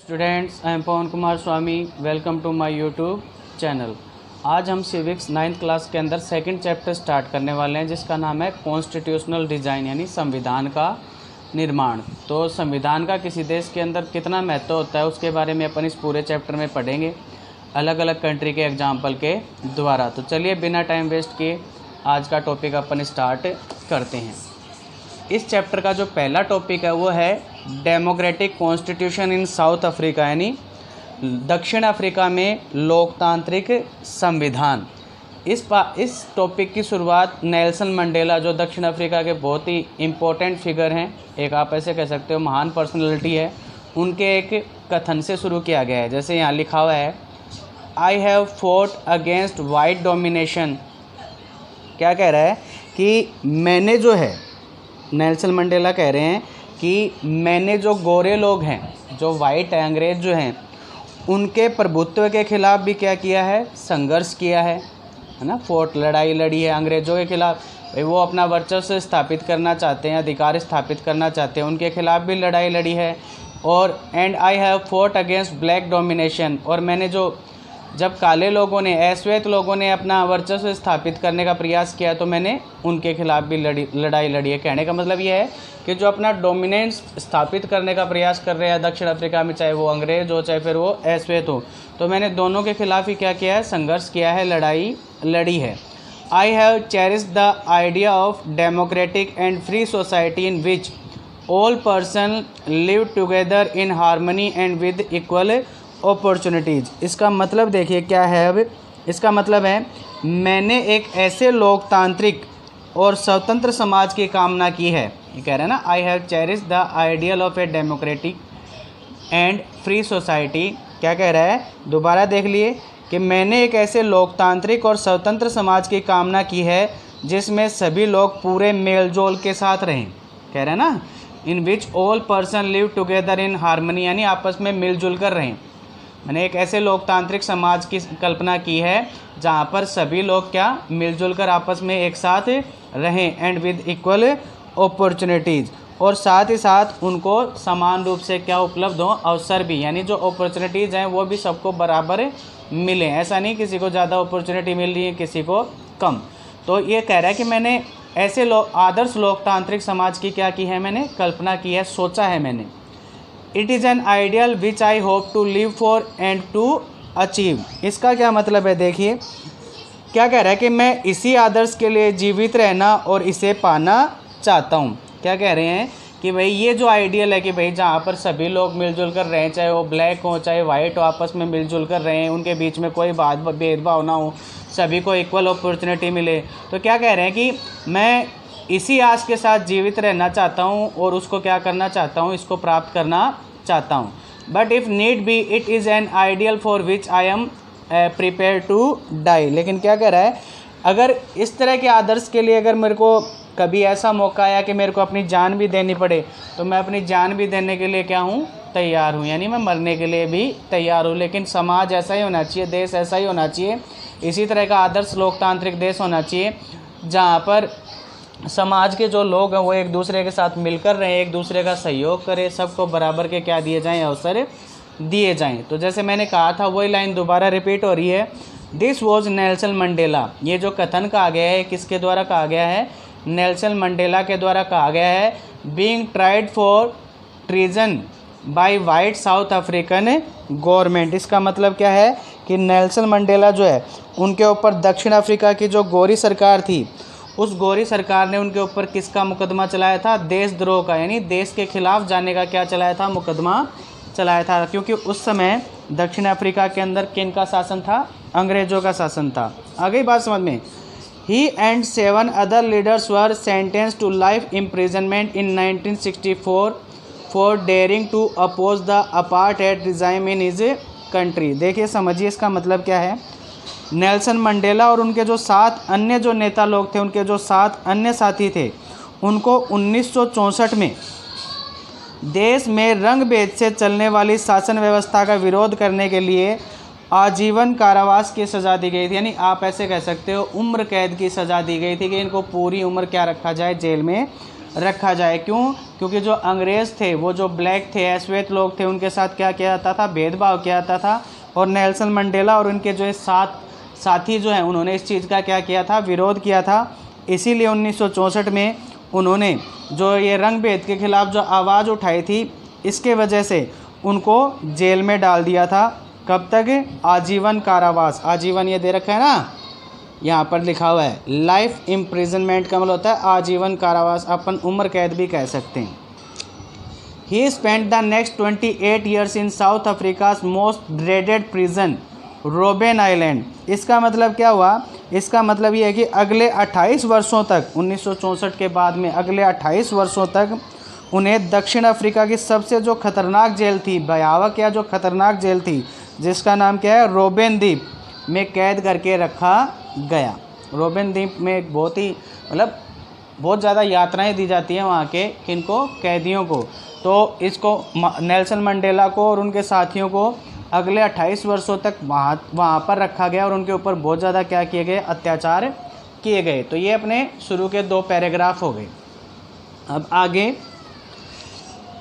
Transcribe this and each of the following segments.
Students, I am Pavan Kumar Swami. Welcome to my YouTube channel. आज हम civics 9th class के अंदर सेकंड चैप्टर स्टार्ट करने वाले हैं, जिसका नाम है कॉन्स्टिट्यूशनल डिज़ाइन, यानी संविधान का निर्माण। तो संविधान का किसी देश के अंदर कितना महत्व होता है उसके बारे में अपन इस पूरे चैप्टर में पढ़ेंगे, अलग अलग कंट्री के एग्जाम्पल के द्वारा। तो चलिए बिना टाइम वेस्ट किए आज का टॉपिक अपन स्टार्ट करते हैं। इस चैप्टर का जो पहला टॉपिक है वो है democratic constitution in south Africa, यानी दक्षिण अफ्रीका में लोकतांत्रिक संविधान। इस टॉपिक की शुरुआत नेल्सन मंडेला, जो दक्षिण अफ्रीका के बहुत ही इम्पोर्टेंट फिगर हैं, एक आप ऐसे कह सकते हो महान पर्सनैलिटी है, उनके एक कथन से शुरू किया गया है। जैसे यहाँ लिखा हुआ है, I have fought against white domination. क्या कह रहा है कि मैंने जो है, नेल्सन मंडेला कह रहे हैं कि मैंने जो गोरे लोग हैं, जो वाइट है, अंग्रेज़ जो हैं, उनके प्रभुत्व के खिलाफ भी क्या किया है, संघर्ष किया है ना। फोर्ट लड़ाई लड़ी है अंग्रेज़ों के खिलाफ। वो अपना वर्चस्व स्थापित करना चाहते हैं, अधिकार स्थापित करना चाहते हैं, उनके खिलाफ भी लड़ाई लड़ी है। और and I have fought against black domination, और मैंने जब काले लोगों ने, अश्वेत लोगों ने अपना वर्चस्व स्थापित करने का प्रयास किया, तो मैंने उनके खिलाफ भी लड़ाई लड़ी है। कहने का मतलब ये है कि जो अपना डोमिनेंस स्थापित करने का प्रयास कर रहे हैं दक्षिण अफ्रीका में, चाहे वो अंग्रेज़ हो चाहे फिर वो अश्वेत हो, तो मैंने दोनों के खिलाफ ही क्या किया है, संघर्ष किया है, लड़ाई लड़ी है। I have cherished the idea of democratic and free society in which all person live together in harmony and with equal opportunities. इसका मतलब देखिए क्या है। अब इसका मतलब है, मैंने एक ऐसे लोकतांत्रिक और स्वतंत्र समाज की कामना की है। ये कह रहे हैं ना, I have cherished the ideal of a democratic and free society. क्या कह रहा है, दोबारा देख लिए कि मैंने एक ऐसे लोकतांत्रिक और स्वतंत्र समाज की कामना की है जिसमें सभी लोग पूरे मेलजोल के साथ रहें। कह रहे हैं ना, in which all person live together in harmony, यानी आपस में मिलजुल कर रहें। मैंने एक ऐसे लोकतांत्रिक समाज की कल्पना की है जहाँ पर सभी लोग क्या, मिलजुल कर आपस में एक साथ रहें, एंड विद इक्वल अपॉर्चुनिटीज़, और साथ ही साथ उनको समान रूप से क्या उपलब्ध हो, अवसर भी, यानी जो अपॉर्चुनिटीज़ हैं वो भी सबको बराबर मिलें। ऐसा नहीं किसी को ज़्यादा अपॉर्चुनिटी मिल रही है, किसी को कम। तो ये कह रहा है कि मैंने ऐसे आदर्श लोकतांत्रिक समाज की क्या की है, मैंने कल्पना की है, सोचा है मैंने। It is an ideal which I hope to live for and to achieve. इसका क्या मतलब है, देखिए क्या कह रहा है कि मैं इसी आदर्श के लिए जीवित रहना और इसे पाना चाहता हूँ। क्या कह रहे हैं कि भाई ये जो आइडियल है कि भाई जहाँ पर सभी लोग मिलजुल कर रहें, चाहे वो ब्लैक हो चाहे वाइट हो, आपस में मिलजुल कर रहें, उनके बीच में कोई भेदभाव ना हो, सभी को इक्वल अपॉर्चुनिटी मिले। तो क्या कह रहे हैं कि मैं इसी आस के साथ जीवित रहना चाहता हूँ और उसको क्या करना चाहता हूँ, इसको प्राप्त करना चाहता हूँ। But if need be it is an ideal for which I am prepared to die. लेकिन क्या कह रहा है, अगर इस तरह के आदर्श के लिए अगर मेरे को कभी ऐसा मौका आया कि मेरे को अपनी जान भी देनी पड़े, तो मैं अपनी जान भी देने के लिए क्या हूँ, तैयार हूँ, यानी मैं मरने के लिए भी तैयार हूँ। लेकिन समाज ऐसा ही होना चाहिए, देश ऐसा ही होना चाहिए, इसी तरह का आदर्श लोकतांत्रिक देश होना चाहिए जहाँ पर समाज के जो लोग हैं वो एक दूसरे के साथ मिलकर रहें, एक दूसरे का सहयोग करें, सबको बराबर के क्या दिए जाएं, अवसर दिए जाएं। तो जैसे मैंने कहा था वही लाइन दोबारा रिपीट हो रही है, दिस वॉज नेल्सन मंडेला। ये जो कथन कहा गया है किसके द्वारा कहा गया है, नेल्सन मंडेला के द्वारा कहा गया है। Being tried for treason by white South African government. इसका मतलब क्या है कि नेल्सन मंडेला जो है, उनके ऊपर दक्षिण अफ्रीका की जो गोरी सरकार थी, उस गोरी सरकार ने उनके ऊपर किसका मुकदमा चलाया था, देशद्रोह का, यानी देश के खिलाफ जाने का क्या चलाया था, मुकदमा चलाया था। क्योंकि उस समय दक्षिण अफ्रीका के अंदर किन का शासन था, अंग्रेज़ों का शासन था। आ गई बात समझ में। He and 7 other leaders were sentenced to life imprisonment in 1964 for daring to oppose the apartheid regime in his country. देखिए समझिए इसका मतलब क्या है। नेल्सन मंडेला और उनके जो 7 अन्य जो नेता लोग थे, उनके जो 7 अन्य साथी थे, उनको 1964 में देश में रंग भेद से चलने वाली शासन व्यवस्था का विरोध करने के लिए आजीवन कारावास की सज़ा दी गई थी। यानी आप ऐसे कह सकते हो उम्र कैद की सज़ा दी गई थी कि इनको पूरी उम्र क्या रखा जाए, जेल में रखा जाए। क्यों? क्योंकि जो अंग्रेज़ थे, वो जो ब्लैक थे, श्वेत लोग थे, उनके साथ क्या किया जाता था? भेदभाव किया जाता था। और नेल्सन मंडेला और उनके जो साथी जो हैं, उन्होंने इस चीज़ का क्या किया था? विरोध किया था। इसीलिए 1964 में उन्होंने जो ये रंग भेद के ख़िलाफ़ जो आवाज़ उठाई थी, इसके वजह से उनको जेल में डाल दिया था। कब तक? आजीवन कारावास। आजीवन ये दे रखा है ना, यहाँ पर लिखा हुआ है। लाइफ इम्प्रिजनमेंट का मतलब होता है आजीवन कारावास, अपन उम्र कैद भी कह सकते हैं। He spend the next 28 years in South Africa's most dreaded prison, Robben Island. इसका मतलब क्या हुआ? इसका मतलब ये है कि अगले 28 वर्षों तक, 1964 के बाद में अगले 28 वर्षों तक उन्हें दक्षिण अफ्रीका की सबसे जो खतरनाक जेल थी, भयावह या जो खतरनाक जेल थी, जिसका नाम क्या है? रोबेन द्वीप में कैद करके रखा गया। रोबेन द्वीप में एक बहुत ही मतलब बहुत ज़्यादा यात्राएं दी जाती हैं वहाँ के किनको? कैदियों को। तो इसको नेल्सन मंडेला को और उनके साथियों को अगले 28 वर्षों तक वहाँ पर रखा गया और उनके ऊपर बहुत ज़्यादा क्या किए गए? अत्याचार किए गए। तो ये अपने शुरू के 2 पैराग्राफ हो गए। अब आगे,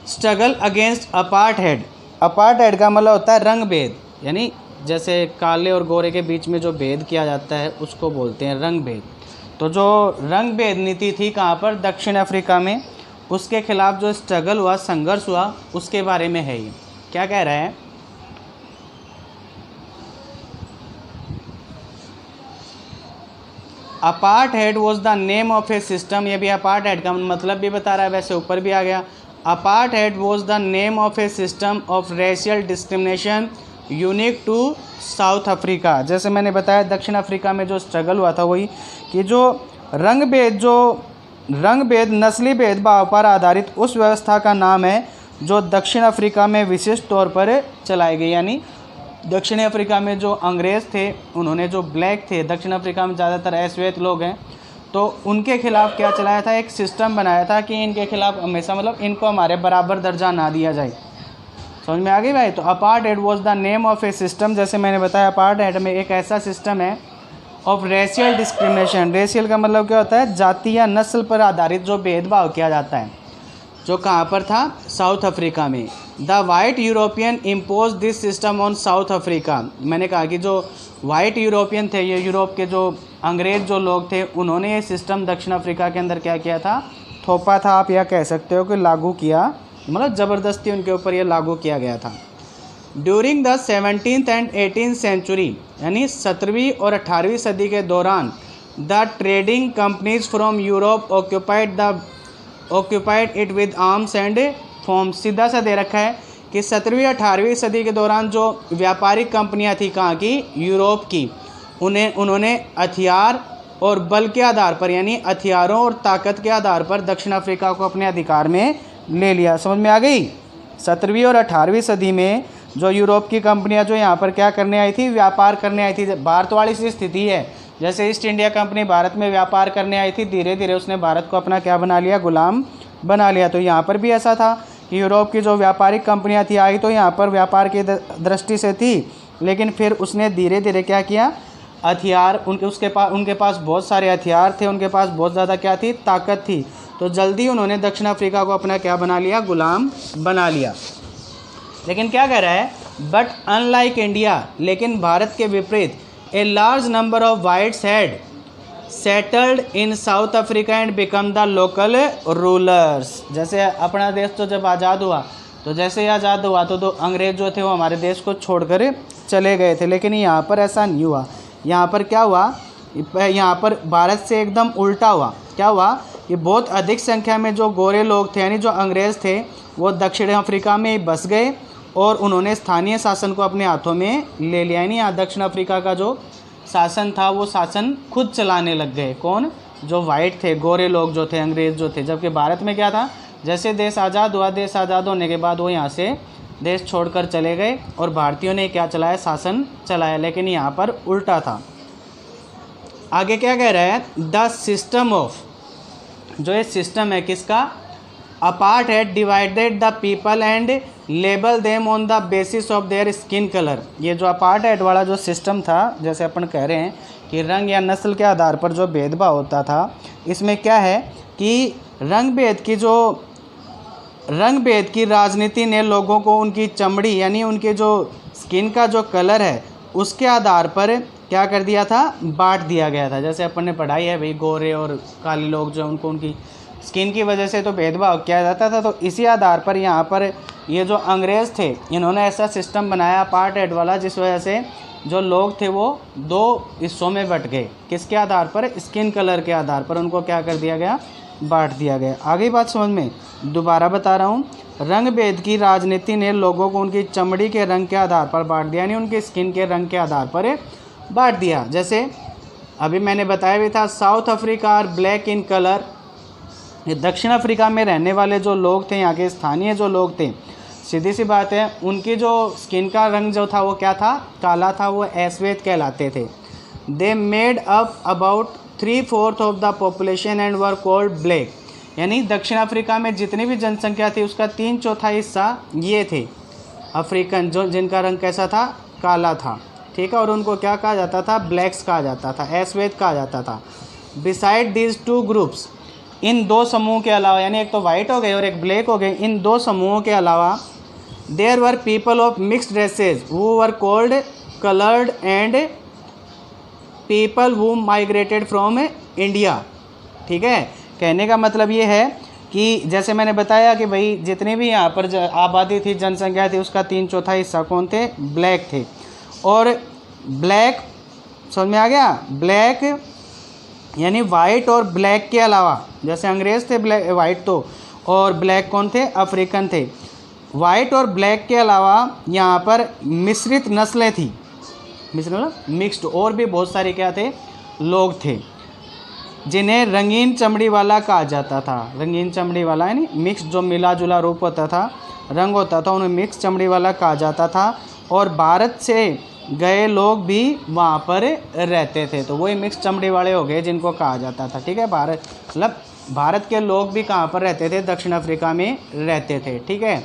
स्ट्रगल अगेंस्ट अपार्थाइड। अपार्थाइड का मतलब होता है रंग भेद, यानी जैसे काले और गोरे के बीच में जो भेद किया जाता है उसको बोलते हैं रंग भेद। तो जो रंग भेद नीति थी कहाँ पर? दक्षिण अफ्रीका में, उसके खिलाफ जो स्ट्रगल हुआ, संघर्ष हुआ, उसके बारे में है ये। क्या कह रहा है? Apartheid was the name of a system. ये भी अपार्थाइड का मतलब भी बता रहा है, वैसे ऊपर भी आ गया। Apartheid was the name of a system of racial discrimination unique to South Africa. जैसे मैंने बताया, दक्षिण अफ्रीका में जो स्ट्रगल हुआ था वही कि जो रंग भेद नस्ली भेदभाव पर आधारित उस व्यवस्था का नाम है जो दक्षिण अफ्रीका में विशिष्ट तौर पर चलाई गई। यानी दक्षिण अफ्रीका में जो अंग्रेज़ थे, उन्होंने जो ब्लैक थे, दक्षिण अफ्रीका में ज़्यादातर अश्वेत लोग हैं, तो उनके खिलाफ़ क्या चलाया था? एक सिस्टम बनाया था कि इनके खिलाफ़ हमेशा मतलब इनको हमारे बराबर दर्जा ना दिया जाए। समझ में आ गई भाई? तो apartheid was the name of a system, जैसे मैंने बताया अपार्थाइड में एक ऐसा सिस्टम है ऑफ रेशियल डिस्क्रिमिनेशन। रेशियल का मतलब क्या होता है? जाति या नस्ल पर आधारित जो भेदभाव किया जाता है, जो कहाँ पर था? साउथ अफ्रीका में। The white European impose this system on south Africa. मैंने कहा कि जो वाइट यूरोपियन थे, ये यूरोप के जो अंग्रेज़ जो लोग थे, उन्होंने ये सिस्टम दक्षिण अफ्रीका के अंदर क्या किया था? थोपा था, आप या कह सकते हो कि लागू किया, मतलब ज़बरदस्ती उनके ऊपर ये लागू किया गया था। During the 17th and 18th century, यानी 17वीं और 18वीं सदी के दौरान, the trading companies from Europe occupied it with arms and forms. सीधा सा दे रखा है कि 17वीं 18वीं सदी के दौरान जो व्यापारिक कंपनियां थी कहाँ की? यूरोप की, उन्होंने हथियार और बल के आधार पर, यानी हथियारों और ताकत के आधार पर दक्षिण अफ्रीका को अपने अधिकार में ले लिया। समझ में आ गई? 17वीं और 18वीं सदी में जो यूरोप की कंपनियां जो यहाँ पर क्या करने आई थी? व्यापार करने आई थी। भारत वाली सी स्थिति है, जैसे ईस्ट इंडिया कंपनी भारत में व्यापार करने आई थी, धीरे धीरे उसने भारत को अपना क्या बना लिया? गुलाम बना लिया। तो यहाँ पर भी ऐसा था कि यूरोप की जो व्यापारिक कंपनियां थी आई तो यहाँ पर व्यापार की दृष्टि से थी, लेकिन फिर उसने धीरे धीरे क्या किया? हथियार उनके पास बहुत सारे हथियार थे, उनके पास बहुत ज़्यादा क्या थी? ताकत थी। तो जल्दी उन्होंने दक्षिण अफ्रीका को अपना क्या बना लिया? गुलाम बना लिया। लेकिन क्या कह रहा है? बट अनलाइक इंडिया, लेकिन भारत के विपरीत, a large number of whites had settled in south Africa and become the local rulers. जैसे अपना देश तो जब आज़ाद हुआ, तो जैसे ही आज़ाद हुआ तो अंग्रेज़ जो थे वो हमारे देश को छोड़कर चले गए थे, लेकिन यहाँ पर ऐसा नहीं हुआ। यहाँ पर क्या हुआ? यहाँ पर भारत से एकदम उल्टा हुआ। क्या हुआ? कि बहुत अधिक संख्या में जो गोरे लोग थे, यानी जो अंग्रेज़ थे, वो दक्षिण अफ्रीका में ही बस गए और उन्होंने स्थानीय शासन को अपने हाथों में ले लिया। यानी यहाँ दक्षिण अफ्रीका का जो शासन था वो शासन खुद चलाने लग गए। कौन? जो वाइट थे, गोरे लोग जो थे, अंग्रेज़ जो थे। जबकि भारत में क्या था? जैसे देश आज़ाद हुआ, देश आज़ाद होने के बाद वो यहाँ से देश छोड़कर चले गए और भारतीयों ने क्या चलाया? शासन चलाया। लेकिन यहाँ पर उल्टा था। आगे क्या कह रहा है? द सिस्टम ऑफ, जो ये सिस्टम है किसका? Apartheid divided the people and label them on the basis of their skin colour. ये जो अपार्थाइड वाला जो सिस्टम था, जैसे अपन कह रहे हैं कि रंग या नस्ल के आधार पर जो भेदभाव होता था, इसमें क्या है कि रंग भेद की राजनीति ने लोगों को उनकी चमड़ी यानी उनके जो स्किन का जो कलर है उसके आधार पर क्या कर दिया था, बांट दिया गया था। जैसे अपन ने पढ़ाई है भाई, गोरे और काले लोग जो उनको उनकी स्किन की वजह से तो भेदभाव किया जाता था, तो इसी आधार पर यहाँ पर ये जो अंग्रेज़ थे इन्होंने ऐसा सिस्टम बनाया अपार्टहेड वाला, जिस वजह से जो लोग थे वो दो हिस्सों में बट गए। किसके आधार पर? स्किन कलर के आधार पर उनको क्या कर दिया गया, बांट दिया गया। आगे बात समझ में, दोबारा बता रहा हूँ, रंग भेद की राजनीति ने लोगों को उनकी चमड़ी के रंग के आधार पर बांट दिया, यानी उनके स्किन के रंग के आधार पर बांट दिया। जैसे अभी मैंने बताया भी था, South Africa are black in colour. दक्षिण अफ्रीका में रहने वाले जो लोग थे, यहाँ के स्थानीय जो लोग थे, सीधी सी बात है उनकी जो स्किन का रंग जो था वो क्या था, काला था, वो एश्वेत कहलाते थे। They made up about 3/4 of the population and were called black. यानी दक्षिण अफ्रीका में जितनी भी जनसंख्या थी उसका 3/4 हिस्सा ये थे अफ्रीकन, जो जिनका रंग कैसा था, काला था, ठीक है, और उनको क्या कहा जाता था, ब्लैक्स कहा जाता था, एश्वेत कहा जाता था। बिसाइड दीज टू ग्रुप्स, इन दो समूह के अलावा, यानी एक तो वाइट हो गए और एक ब्लैक हो गए, इन दो समूहों के अलावा there were people of mixed races who were called coloured and people who migrated from India. ठीक है, कहने का मतलब ये है कि जैसे मैंने बताया कि भाई जितनी भी यहाँ पर आबादी थी, जनसंख्या थी, उसका 3/4 हिस्सा कौन थे, ब्लैक थे। और ब्लैक समझ में आ गया, ब्लैक यानी वाइट और ब्लैक के अलावा, जैसे अंग्रेज़ थे ब्लैक वाइट तो, और ब्लैक कौन थे, अफ्रीकन थे। वाइट और ब्लैक के अलावा यहाँ पर मिश्रित नस्लें थी, मिक्स्ड, और भी बहुत सारे क्या थे, लोग थे, जिन्हें रंगीन चमड़ी वाला कहा जाता था। रंगीन चमड़ी वाला यानी मिक्स, जो मिला जुला रूप होता था, रंग होता था, उन्हें मिक्स चमड़ी वाला कहा जाता था। और भारत से गए लोग भी वहाँ पर रहते थे, तो वही मिक्स चमड़ी वाले हो गए जिनको कहा जाता था। ठीक है, भारत मतलब भारत के लोग भी कहाँ पर रहते थे, दक्षिण अफ्रीका में रहते थे। ठीक है,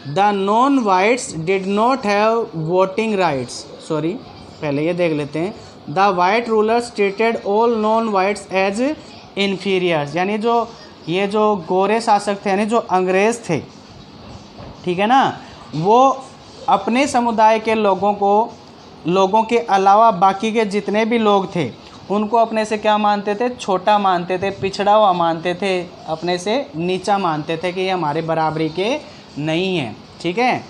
the non whites did not have voting rights. Sorry, पहले ये देख लेते हैं। The white rulers treated all non whites as inferiors, यानी ये जो गोरे शासक थे, यानी जो अंग्रेज़ थे, ठीक है ना, वो अपने समुदाय के लोगों के अलावा बाकी के जितने भी लोग थे उनको अपने से क्या मानते थे, छोटा मानते थे, पिछड़ा हुआ मानते थे, अपने से नीचा मानते थे कि ये हमारे बराबरी के नहीं हैं। ठीक है,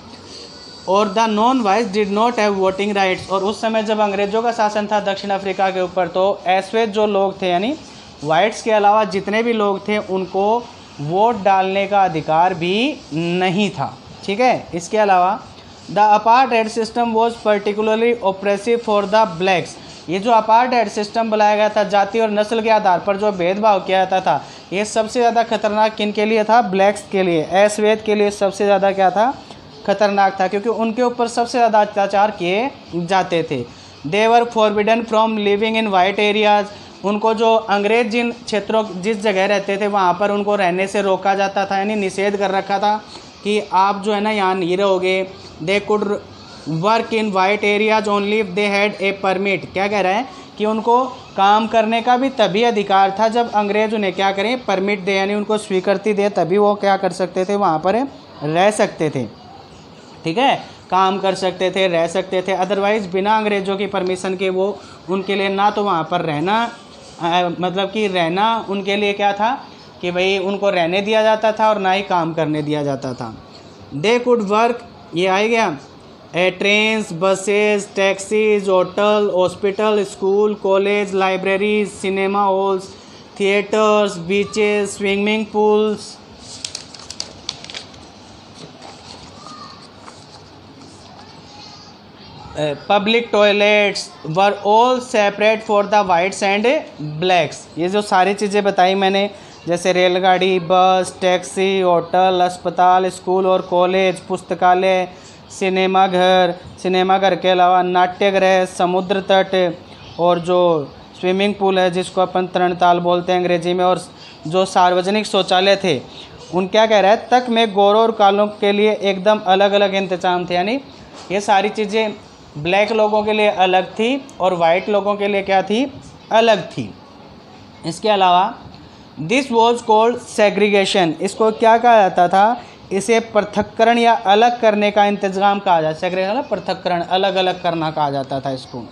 और the non whites did not have voting rights. और उस समय जब अंग्रेज़ों का शासन था दक्षिण अफ्रीका के ऊपर, तो एश्वेत जो लोग थे यानी वाइट्स के अलावा जितने भी लोग थे उनको वोट डालने का अधिकार भी नहीं था। ठीक है, इसके अलावा the apartheid system was particularly oppressive for the blacks. ये जो अपार्टहेड सिस्टम बनाया गया था, जाति और नस्ल के आधार पर जो भेदभाव किया जाता था, ये सबसे ज़्यादा खतरनाक किन के लिए था, ब्लैक्स के लिए, एश्वेत के लिए सबसे ज़्यादा क्या था, खतरनाक था, क्योंकि उनके ऊपर सबसे ज़्यादा अत्याचार किए जाते थे। They were forbidden from living in white areas. उनको जो अंग्रेज जिस जगह रहते थे वहाँ पर उनको रहने से रोका जाता था, यानी निषेध कर रखा था कि आप जो है ना यहाँ नहीं रहोगे। They could work in white areas only if they had a permit. क्या कह रहा है कि उनको काम करने का भी तभी अधिकार था जब अंग्रेज उन्हें क्या करें, परमिट दे, यानी उनको स्वीकृति दे, तभी वो क्या कर सकते थे, वहाँ पर रह सकते थे। ठीक है, काम कर सकते थे, रह सकते थे। अदरवाइज़ बिना अंग्रेज़ों की परमिशन के वो उनके लिए ना तो वहाँ पर रहना मतलब कि रहना उनके लिए क्या था कि भाई उनको रहने दिया जाता था और ना ही काम करने दिया जाता था। दे कुड वर्क, ये आ गया, trains, buses, taxis, hotel, hospital, school, college, libraries, cinema halls, theatres, beaches, swimming pools, public toilets were all separate for the whites and blacks. ये जो सारी चीज़ें बताई मैंने, जैसे रेलगाड़ी, बस, टैक्सी, होटल, अस्पताल, स्कूल और कॉलेज, पुस्तकालय, सिनेमा घर के अलावा नाट्यगृह, समुद्र तट और जो स्विमिंग पूल है जिसको अपन तरणताल बोलते हैं अंग्रेजी में, और जो सार्वजनिक शौचालय थे उन क्या कह रहा है तक में गोरों और कालों के लिए एकदम अलग अलग इंतजाम थे। यानी ये सारी चीज़ें ब्लैक लोगों के लिए अलग थी और वाइट लोगों के लिए क्या थी, अलग थी। इसके अलावा दिस वॉज कॉल्ड सेग्रीगेशन। इसको क्या कहा जाता था? इसे पृथक्करण या अलग करने का इंतजाम कहा जाता है। सेग्रीगेशन पृथक्करण, अलग अलग करना कहा जाता था इसको।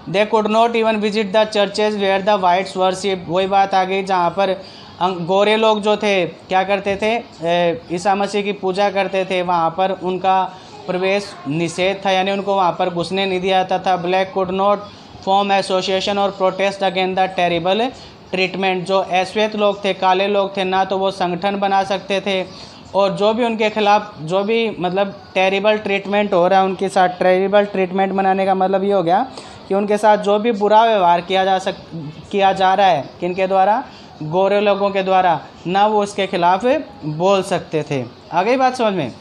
They could not even visit the churches where the whites worship. वही बात आ गई जहाँ पर गोरे लोग जो थे क्या करते थे? ईसा मसीह की पूजा करते थे, वहाँ पर उनका प्रवेश निषेध था, यानी उनको वहाँ पर घुसने नहीं दिया जाता था। Black could not form association और protest against the terrible treatment. जो अश्वेत लोग थे, काले लोग थे, ना तो वो संगठन बना सकते थे, और जो भी उनके खिलाफ जो भी मतलब टेरिबल ट्रीटमेंट हो रहा है उनके साथ, टेरिबल ट्रीटमेंट बनाने का मतलब ये हो गया कि उनके साथ जो भी बुरा व्यवहार किया जा रहा है, किनके द्वारा? गोरे लोगों के द्वारा, ना वो उसके खिलाफ बोल सकते थे। आ गई बात समझ में?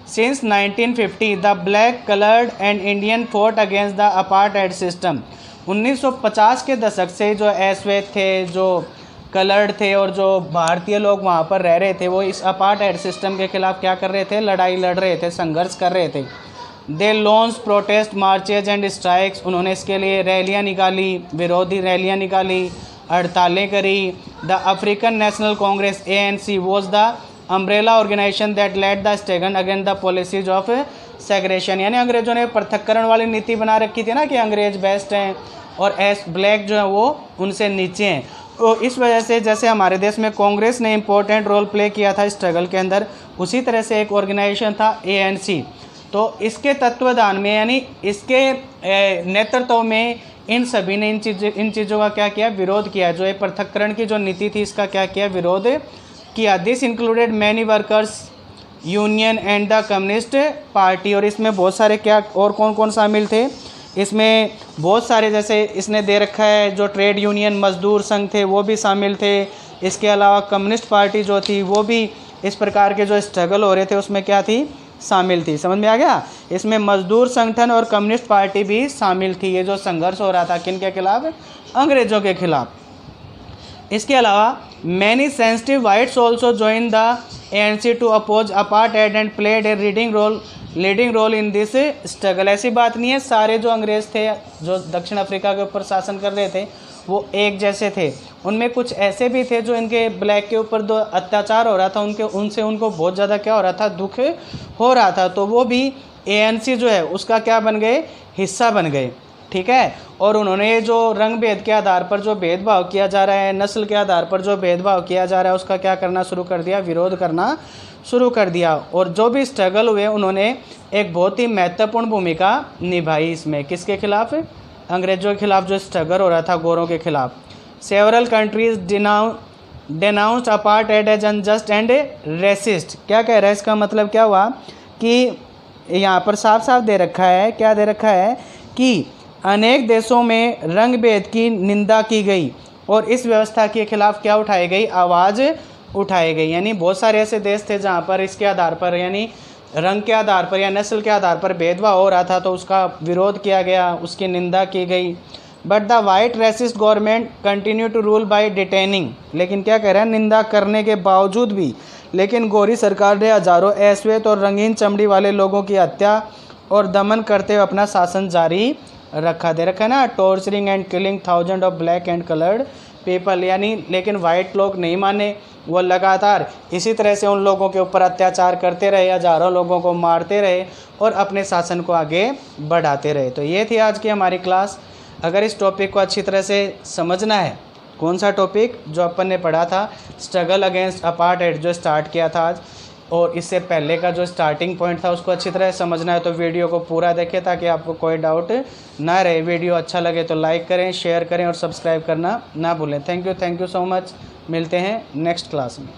Since 1950 the black, coloured and Indian fought against the apartheid system. 1950 के दशक से जो अश्वेत थे, जो कलर्ड थे और जो भारतीय लोग वहाँ पर रह रहे थे, वो इस अपार्टहाइड सिस्टम के खिलाफ क्या कर रहे थे? लड़ाई लड़ रहे थे, संघर्ष कर रहे थे। They launch protest marches and strikes. उन्होंने इसके लिए रैलियाँ निकाली, विरोधी रैलियाँ निकाली, हड़तालें करी। The African National Congress ANC was the umbrella organisation that led the struggle against the policies of segregation. यानी अंग्रेजों ने पृथक्करण वाली नीति बना रखी थी ना कि अंग्रेज बेस्ट हैं और ब्लैक जो है वो उनसे नीचे हैं। तो इस वजह से जैसे हमारे देश में कांग्रेस ने इम्पोर्टेंट रोल प्ले किया था स्ट्रगल के अंदर, उसी तरह से एक ऑर्गेनाइजेशन था ANC। तो इसके तत्वाधान में, यानी इसके नेतृत्व में इन सभी ने इन चीज़ों का क्या किया? विरोध किया। जो ये पृथक्करण की जो नीति थी इसका क्या किया? विरोध किया। This included many workers union and the communist party. और इसमें बहुत सारे क्या और कौन कौन शामिल थे? इसमें बहुत सारे, जैसे इसने दे रखा है, जो ट्रेड यूनियन मजदूर संघ थे वो भी शामिल थे। इसके अलावा कम्युनिस्ट पार्टी जो थी वो भी इस प्रकार के जो स्ट्रगल हो रहे थे उसमें क्या थी? शामिल थी। समझ में आ गया? इसमें मजदूर संगठन और कम्युनिस्ट पार्टी भी शामिल थी। ये जो संघर्ष हो रहा था किनके खिलाफ? अंग्रेजों के खिलाफ। इसके अलावा many sensitive whites also join the ANC to oppose apartheid and played a leading role in this struggle. ऐसी बात नहीं है, सारे जो अंग्रेज थे जो दक्षिण अफ्रीका के ऊपर शासन कर रहे थे वो एक जैसे थे। उनमें कुछ ऐसे भी थे जो इनके ब्लैक के ऊपर जो अत्याचार हो रहा था उनको बहुत ज़्यादा क्या हो रहा था? दुख हो रहा था। तो वो भी ANC जो है उसका क्या बन गए? हिस्सा बन गए। ठीक है। और उन्होंने जो रंग भेद के आधार पर जो भेदभाव किया जा रहा है, नस्ल के आधार पर जो भेदभाव किया जा रहा है, उसका क्या करना शुरू कर दिया? विरोध करना शुरू कर दिया। और जो भी स्ट्रगल हुए उन्होंने एक बहुत ही महत्वपूर्ण भूमिका निभाई इसमें। किसके खिलाफ? अंग्रेजों के खिलाफ जो स्ट्रगल हो रहा था गोरों के खिलाफ। Several countries denounced apartheid as unjust and racist. क्या कह रहा है? इसका मतलब क्या हुआ कि यहाँ पर साफ साफ दे रखा है, क्या दे रखा है कि अनेक देशों में रंग भेद की निंदा की गई और इस व्यवस्था के खिलाफ क्या उठाई गई? आवाज़ उठाई गई। यानी बहुत सारे ऐसे देश थे जहाँ पर इसके आधार पर, यानी रंग के आधार पर या नस्ल के आधार पर भेदभाव हो रहा था, तो उसका विरोध किया गया, उसकी निंदा की गई। But the white racist government continue to rule by detaining. लेकिन क्या कह रहा है? निंदा करने के बावजूद भी लेकिन गोरी सरकार ने हजारों अश्वेत और रंगीन चमड़ी वाले लोगों की हत्या और दमन करते हुए अपना शासन जारी रखा। दे रखा है ना, torturing and killing thousand of black and coloured people. यानी लेकिन वाइट लोग नहीं माने, वो लगातार इसी तरह से उन लोगों के ऊपर अत्याचार करते रहे, हजारों लोगों को मारते रहे और अपने शासन को आगे बढ़ाते रहे। तो ये थी आज की हमारी क्लास। अगर इस टॉपिक को अच्छी तरह से समझना है, कौन सा टॉपिक? जो अपन ने पढ़ा था स्ट्रगल अगेंस्ट अपार्टहाइड, जो स्टार्ट किया था आज, और इससे पहले का जो स्टार्टिंग पॉइंट था उसको अच्छी तरह समझना है तो वीडियो को पूरा देखें ताकि आपको कोई डाउट ना रहे। वीडियो अच्छा लगे तो लाइक करें, शेयर करें और सब्सक्राइब करना ना भूलें। Thank you so much. मिलते हैं नेक्स्ट क्लास में।